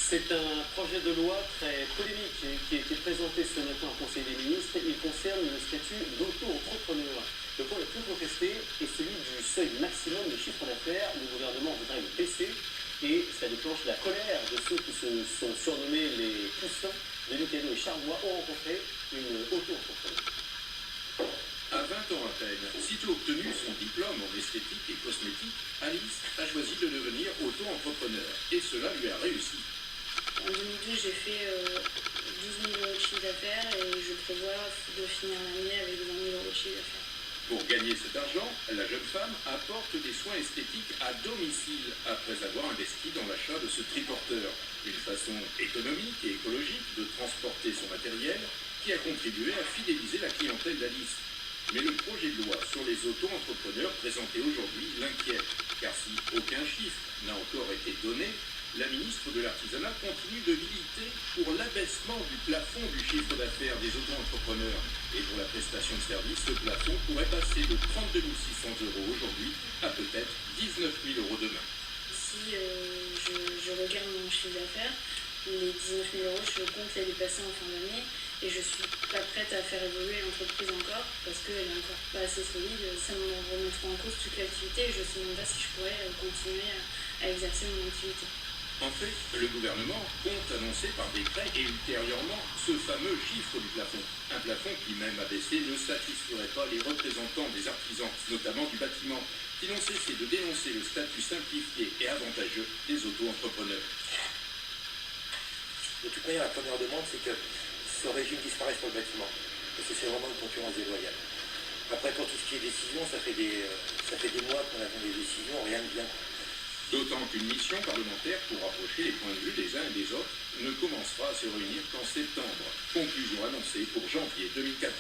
C'est un projet de loi très polémique qui a été présenté ce matin au Conseil des ministres. Il concerne le statut d'auto-entrepreneur. Le point le plus contesté est celui du seuil maximum de chiffre d'affaires. Le gouvernement voudrait le baisser et ça déclenche la colère de ceux qui se sont surnommés les poussins. Denis Cadeau et Charles Bois ont rencontré une auto-entrepreneur. À 20 ans à peine, sitôt obtenu son diplôme en esthétique et cosmétique, Alice a choisi de devenir auto-entrepreneur. Et cela lui a réussi. En 2012, j'ai fait 12 000 euros de chiffre d'affaires et je prévois de finir l'année avec 20 000 euros de chiffre d'affaires. Pour gagner cet argent, la jeune femme apporte des soins esthétiques à domicile après avoir investi dans l'achat de ce triporteur. Une façon économique et écologique de transporter son matériel qui a contribué à fidéliser la clientèle d'Alice. Mais le projet de loi sur les auto-entrepreneurs présenté aujourd'hui l'inquiète, car si aucun chiffre n'a encore été donné, la ministre de l'Artisanat continue de militer pour l'abaissement du plafond du chiffre d'affaires des auto-entrepreneurs. Et pour la prestation de service, ce plafond pourrait passer de 32 600 euros aujourd'hui à peut-être 19 000 euros demain. Si je regarde mon chiffre d'affaires, les 19 000 euros, je compte les dépasser en fin d'année et je suis pas prête à faire évoluer l'entreprise encore parce qu'elle est encore pas assez solide. Ça me remettra en cause toute l'activité et je sais même pas si je pourrais continuer à exercer mon activité. En fait, le gouvernement compte annoncer par décret et ultérieurement ce fameux chiffre du plafond. Un plafond qui, même abaissé, ne satisferait pas les représentants des artisans, notamment du bâtiment, qui n'ont cessé de dénoncer le statut simplifié et avantageux des auto-entrepreneurs. De toute manière, la première demande, c'est que ce régime disparaisse pour le bâtiment, parce que c'est vraiment une concurrence déloyale. Après, pour tout ce qui est décision, ça fait des mois qu'on attend des décisions, rien de bien. D'autant qu'une mission parlementaire pour rapprocher les points de vue des uns et des autres ne commencera à se réunir qu'en septembre. Conclusion annoncée pour janvier 2014.